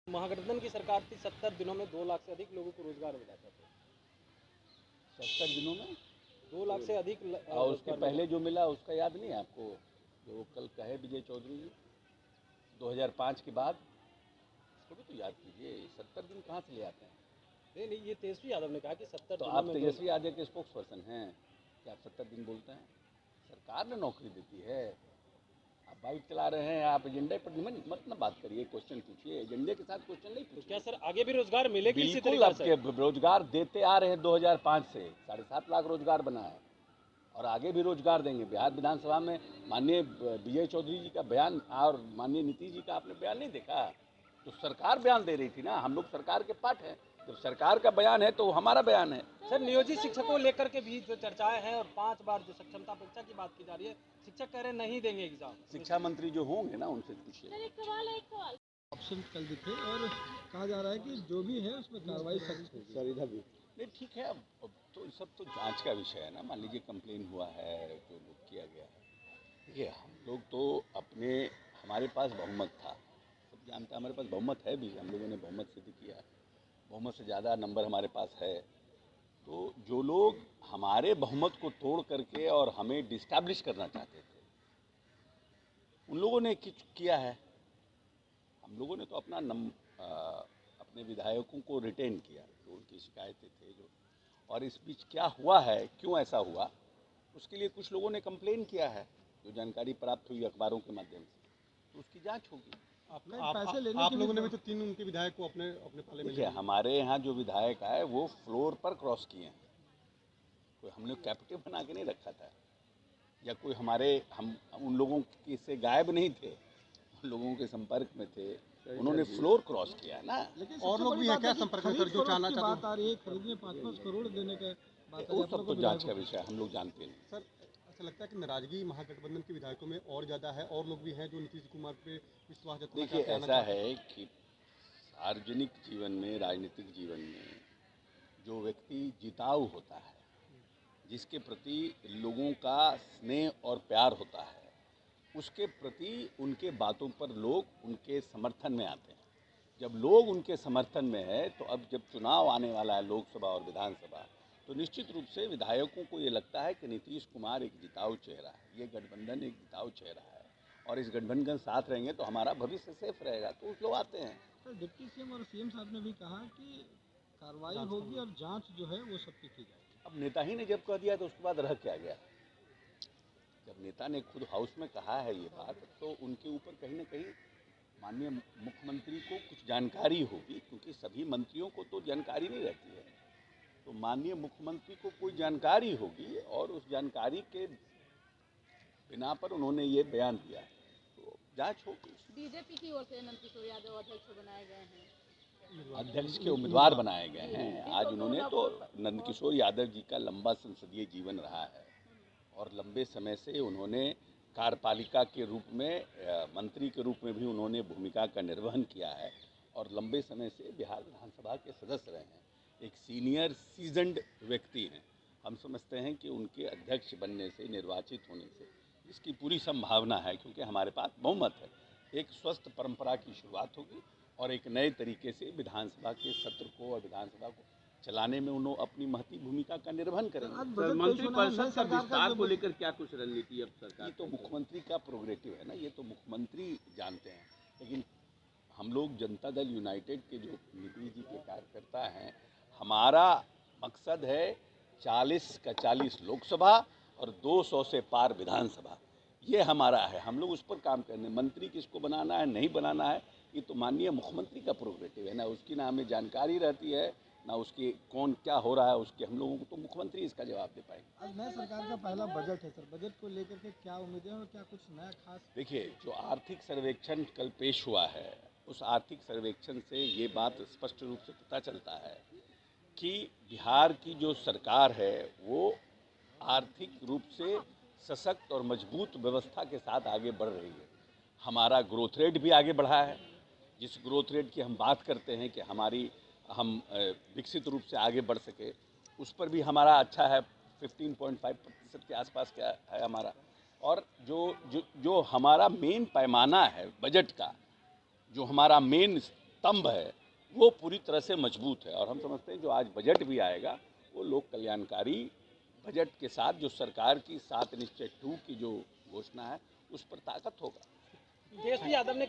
महागठबंधन की सरकार थी, 70 दिनों में 2 लाख से अधिक लोगों को रोजगार मिला था। 70 दिनों में 2 लाख से अधिक और उसके पहले जो मिला उसका याद नहीं है आपको? जो कल कहे विजय चौधरी जी 2005 के बाद, इसको भी तो याद कीजिए। 70 दिन कहाँ से ले आते हैं? नहीं, ये तेजस्वी यादव ने कहा कि 70 तो दिनों आप में तेजस्वी यादव के स्पोक्स पर्सन हैं कि आप 70 दिन बोलते हैं? सरकार ने नौकरी देती है। आप बाइक चला रहे हैं, आप एजेंडे पर मत ना बात करिए, क्वेश्चन पूछिए। एजेंडे के साथ क्वेश्चन नहीं तो पूछिए। क्या सर आगे भी रोजगार मिलेगी इसी बिल्कुल, तरीके से? आपके रोजगार देते आ रहे हैं 2005 से। 7.5 लाख रोजगार बना है और आगे भी रोजगार देंगे। बिहार विधानसभा में माननीय विजय चौधरी जी का बयान और माननीय नीतीश जी का आपने बयान नहीं देखा? तो सरकार बयान दे रही थी ना, हम लोग सरकार के पार्ट हैं। जब सरकार का बयान है तो हमारा बयान है। सर नियोजित शिक्षकों को लेकर के भी जो चर्चाएं हैं और 5 बार जो सक्षमता परीक्षा की बात की जा रही है, शिक्षक कह रहे हैं नहीं देंगे एग्जाम। शिक्षा मंत्री जो होंगे ना उनसे पूछिए। ऑप्शन कल दिखे और कहा जा रहा है कि जो भी है उसमें कार्रवाई सख्त होगी। सर इधर भी नहीं, ठीक है। अब तो सब तो जांच का विषय है ना। मान लीजिए कंप्लेन हुआ है, जो लोग किया गया है। देखिए हम लोग तो अपने, हमारे पास बहुमत था, सब जानते हैं हमारे पास बहुमत है भी। हम लोगों ने बहुमत सिद्ध किया, बहुमत से ज़्यादा नंबर हमारे पास है। तो जो लोग हमारे बहुमत को तोड़ करके और हमें डिस्टैब्लिश करना चाहते थे, उन लोगों ने कुछ किया है। हम लोगों ने तो अपने विधायकों को रिटेन किया, जो उनकी शिकायतें थे जो। और इस बीच क्या हुआ है, क्यों ऐसा हुआ, उसके लिए कुछ लोगों ने कंप्लेन किया है, जो जानकारी प्राप्त हुई अखबारों के माध्यम से। तो उसकी जांच होगी। आप लोगों ने भी तो 3 उनके विधायक को अपने अपने पाले में देखिए हमारे यहाँ जो विधायक आए वो फ्लोर पर क्रॉस किए हैं। कोई हमने कैप्टिव बना के नहीं रखा था, या कोई हम उन लोगों की से गायब नहीं थे, उन लोगों के संपर्क में थे। उन्होंने फ्लोर क्रॉस किया है ना। और लोग भी हैं क्या संपर्क में सर जो चाहना चाहते हैं? बात आ रही है खरीद में 5-5 करोड़ देने का बात वो सब तो जांच का विषय हम लोग जानते नहीं। सर ऐसा लगता है कि नाराजगी महागठबंधन के विधायकों में और ज़्यादा है, और लोग भी हैं जो नीतीश कुमार पे विश्वास जताना देखिए चाहते हैं। ऐसा है कि सार्वजनिक जीवन में, राजनीतिक जीवन में जो व्यक्ति जिताऊ होता है, जिसके प्रति लोगों का स्नेह और प्यार होता है, उसके प्रति उनके बातों पर लोग उनके समर्थन में आते हैं। जब लोग उनके समर्थन में है, तो अब जब चुनाव आने वाला है लोकसभा और विधानसभा, तो निश्चित रूप से विधायकों को ये लगता है कि नीतीश कुमार एक जिताऊ चेहरा है, ये गठबंधन एक जिताऊ चेहरा है, और इस गठबंधन साथ रहेंगे तो हमारा भविष्य सेफ रहेगा, तो उस लोग आते हैं। सर डिप्टी सीएम और सीएम साहब ने भी कहा कि कार्रवाई होगी और जांच जो है वो सबकी की जाएगी। अब नेता ही ने जब कह दिया तो उसके बाद रह क्या गया? जब नेता ने खुद हाउस में कहा है ये बात, तो उनके ऊपर कहीं ना कहीं माननीय मुख्यमंत्री को कुछ जानकारी होगी, क्योंकि सभी मंत्रियों को तो जानकारी नहीं रहती है। तो माननीय मुख्यमंत्री को कोई जानकारी होगी और उस जानकारी के बिना पर उन्होंने ये बयान दिया है, तो जांच होगी। बीजेपी की ओर से नंदकिशोर यादव अध्यक्ष बनाए गए हैं, अध्यक्ष के उम्मीदवार बनाए गए हैं। आज उन्होंने तो नंदकिशोर यादव जी का लंबा संसदीय जीवन रहा है और लंबे समय से उन्होंने कार्यपालिका के रूप में, मंत्री के रूप में भी उन्होंने भूमिका का निर्वहन किया है और लंबे समय से बिहार विधानसभा के सदस्य रहे हैं। एक सीनियर सीजन्ड व्यक्ति हैं। हम समझते हैं कि उनके अध्यक्ष बनने से, निर्वाचित होने से, इसकी पूरी संभावना है, क्योंकि हमारे पास बहुमत है। एक स्वस्थ परंपरा की शुरुआत होगी और एक नए तरीके से विधानसभा के सत्र को और विधानसभा को चलाने में उन्होंने अपनी महती भूमिका का निर्वहन करेंगे। मंत्रिपरिषद का विस्तार को लेकर क्या कुछ रणनीति अब सरकार? ये तो मुख्यमंत्री का प्रोग्रेटिव है ना, ये तो मुख्यमंत्री जानते हैं। लेकिन हम लोग जनता दल यूनाइटेड के जो नीतीश जी के कार्यकर्ता हैं, हमारा मकसद है 40 का 40 लोकसभा और 200 से पार विधानसभा। ये हमारा है, हम लोग उस पर काम करने। मंत्री किसको बनाना है, नहीं बनाना है, ये तो माननीय मुख्यमंत्री का प्रोग्रेटिव है ना। उसकी ना हमें जानकारी रहती है, ना उसकी कौन क्या हो रहा है उसके, हम लोगों को तो मुख्यमंत्री इसका जवाब दे पाएंगे। आज नए सरकार का पहला बजट है सर, बजट को लेकर के क्या उम्मीदें और क्या कुछ नया खास? देखिए जो आर्थिक सर्वेक्षण कल पेश हुआ है, उस आर्थिक सर्वेक्षण से ये बात स्पष्ट रूप से पता चलता है कि बिहार की जो सरकार है वो आर्थिक रूप से सशक्त और मजबूत व्यवस्था के साथ आगे बढ़ रही है। हमारा ग्रोथ रेट भी आगे बढ़ा है। जिस ग्रोथ रेट की हम बात करते हैं कि हम विकसित रूप से आगे बढ़ सके, उस पर भी हमारा अच्छा है। 15.5% के आसपास का है हमारा। और जो हमारा मेन पैमाना है बजट का, जो हमारा मेन स्तंभ है वो पूरी तरह से मजबूत है। और हम समझते हैं जो आज बजट भी आएगा वो लोक कल्याणकारी बजट के साथ जो सरकार की 7 निश्चय 2 की जो घोषणा है उस पर ताकत होगा। तेजस्वी यादव ने